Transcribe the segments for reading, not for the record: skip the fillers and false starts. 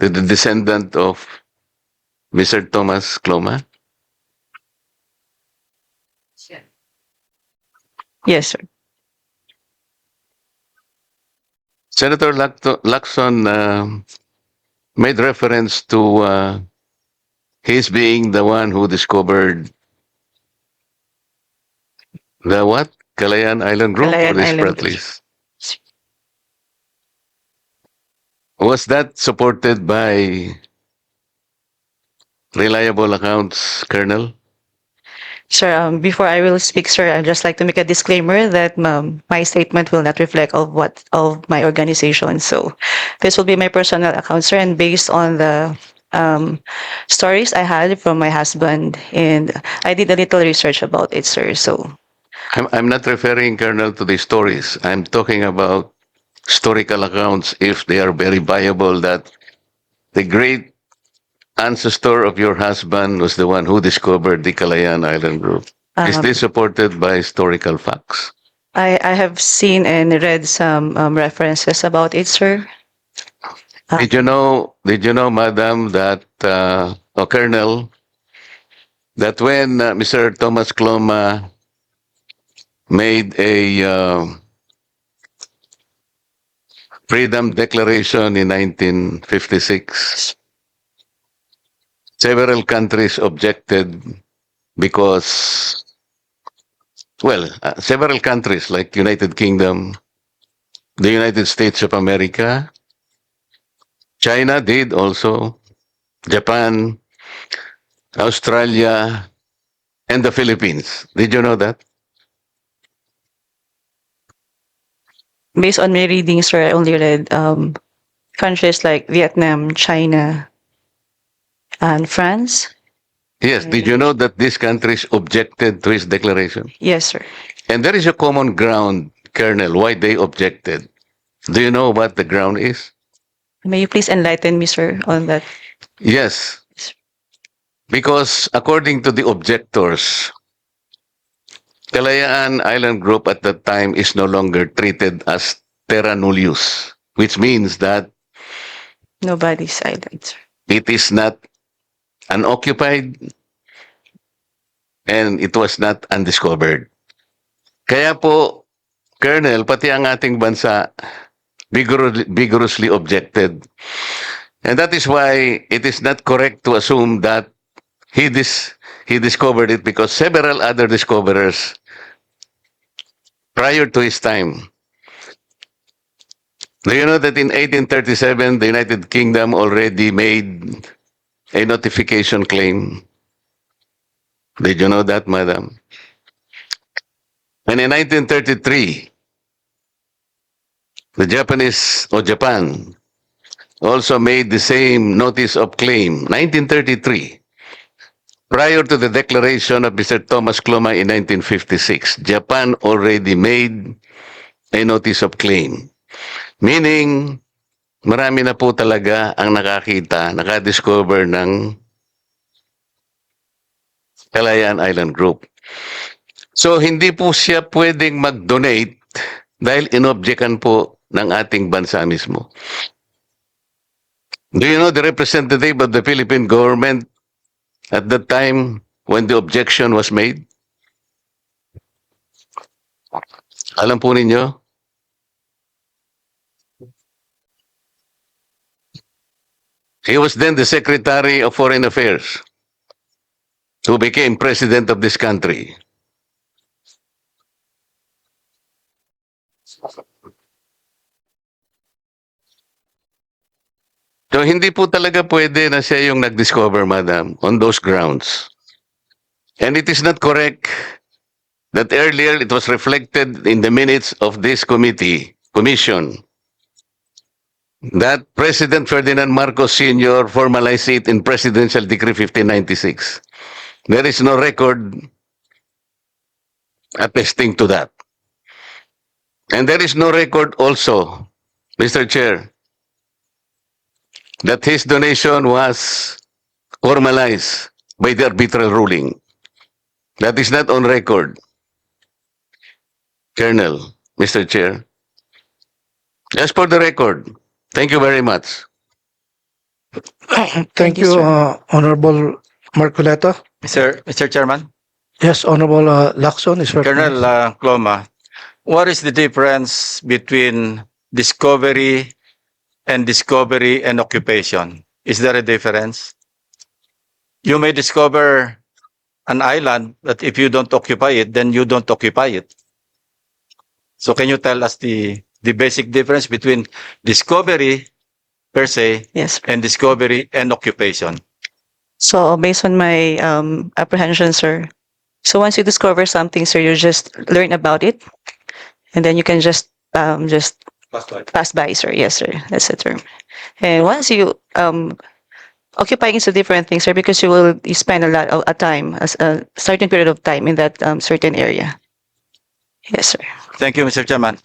to the descendant of Mr. Thomas Cloma? Yes, sir. Senator Lacson made reference to his being the one who discovered the what? Calayan Island Group or Calayan the Island Group. Spratlys? Was that supported by reliable accounts, Colonel? Sir, before I will speak, sir, I'd just like to make a disclaimer that my statement will not reflect of my organization. So this will be my personal account, sir, and based on the stories I had from my husband, and I did a little research about it, sir. So I'm not referring, Colonel, to the stories. I'm talking about historical accounts, if they are very viable, that the great ancestor of your husband was the one who discovered the Calayan Island Group. Is um, this supported by historical facts? I have seen and read some references about it, sir. Did you know, Madam, that, or Colonel, that when Mr. Thomas Cloma made a Freedom Declaration in 1956, several countries objected because, well, several countries like United Kingdom, the United States of America, China did also, Japan, Australia, and the Philippines. Did you know that? Based on my reading, sir, I only read countries like Vietnam, China, and France. Yes. Did you know that these countries objected to his declaration? Yes, sir. And there is a common ground, Colonel, why they objected. Do you know what the ground is? May you please enlighten me, sir, on that? Yes. Because according to the objectors, Kalayaan Island Group at that time is no longer treated as terra nullius, which means that Nobody's island, sir. it is not unoccupied and it was not undiscovered. Kaya po, Colonel, pati ang ating bansa vigorously objected. And that is why it is not correct to assume that he discovered it, because several other discoverers prior to his time. Do you know that in 1837, the United Kingdom already made a notification claim? Did you know that, Madam? And in 1933, the Japanese, or Japan, also made the same notice of claim, 1933. Prior to the declaration of Mr. Thomas Cloma in 1956, Japan already made a notice of claim. Meaning, marami na po talaga ang nakakita, nakadiscover ng Calayan Island Group. So, hindi po siya pwedeng mag-donate dahil inobjekan po ng ating bansa mismo. Do you know the representative of the Philippine government at that time when the objection was made? Alam po ninyo? He was then the Secretary of Foreign Affairs, who became President of this country. So, hindi po talaga pwede na siya yung nag-discover, Madam, on those grounds. And it is not correct that earlier it was reflected in the minutes of this commission, that President Ferdinand Marcos Sr. formalized it in Presidential Decree 1596. There is no record attesting to that. And there is no record also, Mr. Chair, that his donation was formalized by the arbitral ruling. That is not on record, Colonel, Mr. Chair. Just for the record, thank you very much. Thank you, you, sir. Honorable Marcoleta. Mr. Chairman, Yes, Honorable Lacson is recognized. Colonel Cloma, what is the difference between discovery and occupation? Is there a difference? You may discover an island, but if you don't occupy it, then you don't occupy it. So can you tell us the basic difference between discovery per se Yes. and discovery and occupation? So based on my apprehension, sir. So once you discover something, sir, you just learn about it, and then you can just pass by, sir. Yes, sir. That's the term. And once you occupying is a different thing, sir, because you spend a lot of a time, a certain period of time in that certain area. Yes, sir. Thank you, Mr. Chairman.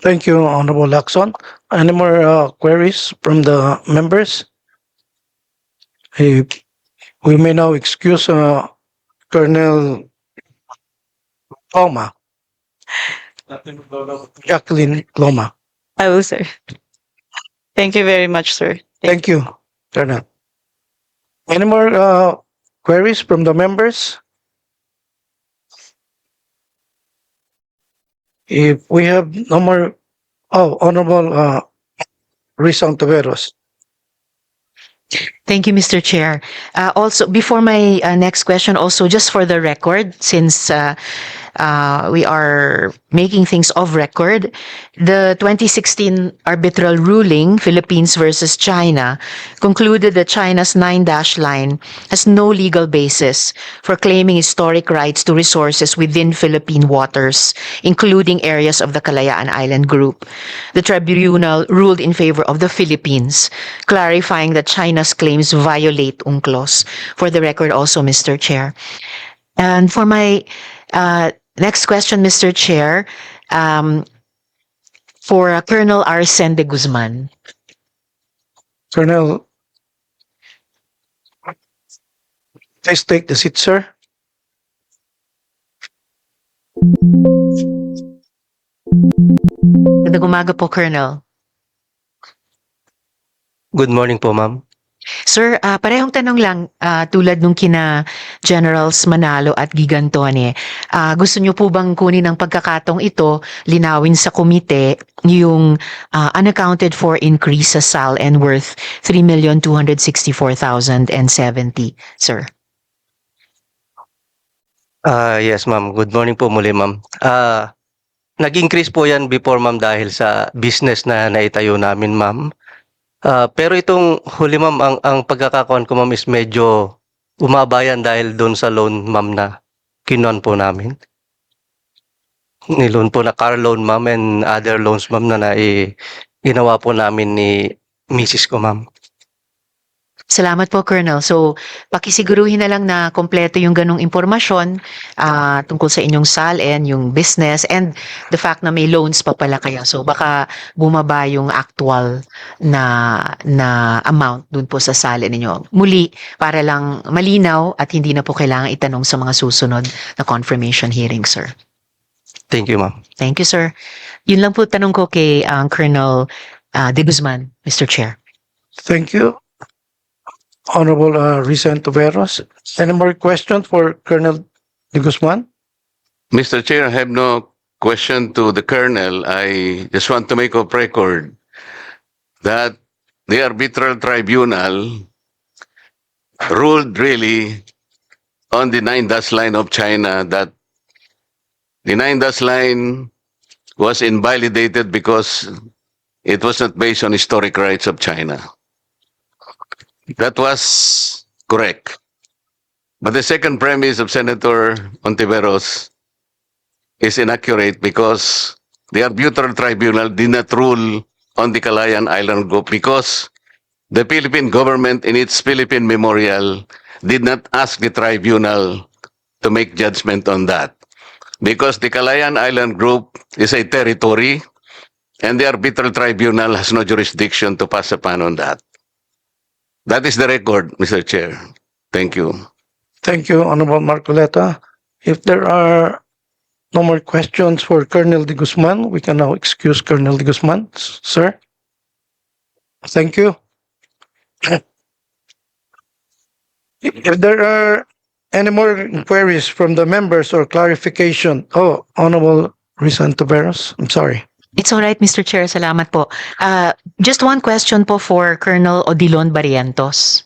Thank you, Honorable Lacson. Any more queries from the members? We may now excuse Colonel Cloma, Jacqueline Cloma. I will, sir. Thank you very much, sir. Thank you, Colonel. Any more queries from the members? If we have no more, Honorable Risa Ontiveros. Thank you, Mr. Chair. Also, before my next question, also just for the record, since we are making things of record, the 2016 arbitral ruling, Philippines versus China, concluded that China's 9-dash line has no legal basis for claiming historic rights to resources within Philippine waters, including areas of the Kalayaan Island Group. The tribunal ruled in favor of the Philippines, clarifying that China's claims violate UNCLOS. For the record also, Mr. Chair. And for my next question, Mr. Chair, for Colonel Arsen de Guzman. Colonel, please take the seat, sir. Magandang umaga po, Colonel. Good morning po, ma'am. Sir, parehong tanong lang tulad nung kina Generals Manalo at Gigantone. Gusto niyo po bang kunin ang pagkakataong ito, linawin sa komite yung unaccounted for increase sa SAL and worth 3,264,070, sir? Yes, ma'am. Good morning po muli, ma'am. Nag-increase po yan before, ma'am, dahil sa business na naitayo namin, ma'am. Pero itong huli, ma'am, ang pagkakakuan ko, ma'am, is medyo umabayan dahil doon sa loan, ma'am, na kinuan po namin. Niloan po na car loan, ma'am, and other loans, ma'am, na ginawa po namin ni Mrs. ko, ma'am. Salamat po, Colonel. So, pakisiguruhin na lang na kompleto yung ganong impormasyon tungkol sa inyong SALN, yung business, and the fact na may loans pa pala kayo. So, baka bumaba yung actual na amount dun po sa SALN ninyo. Muli, para lang malinaw at hindi na po kailangan itanong sa mga susunod na confirmation hearing, sir. Thank you, ma'am. Thank you, sir. Yun lang po tanong ko kay Colonel De Guzman, Mr. Chair. Thank you, Honorable Risa Ontiveros. Any more questions for Colonel De Guzman? Mr. Chair, I have no question to the Colonel. I just want to make of record that the arbitral tribunal ruled really on the 9-dash line of China that the 9-dash line was invalidated because it was not based on historic rights of China. That was correct. But the second premise of Senator Ontiveros is inaccurate because the arbitral tribunal did not rule on the Kalayaan Island Group because the Philippine government in its Philippine Memorial did not ask the tribunal to make judgment on that. Because the Kalayaan Island Group is a territory and the arbitral tribunal has no jurisdiction to pass upon on that. That is the record, Mr. Chair. Thank you. Thank you, Honorable Marcoleta. If there are no more questions for Colonel De Guzman, we can now excuse Colonel De Guzman, sir. Thank you. If there are any more queries from the members or clarification, Honorable Risa Antiveros, I'm sorry. It's all right, Mr. Chair. Salamat po. Just one question po for Colonel Odilon Barrientos.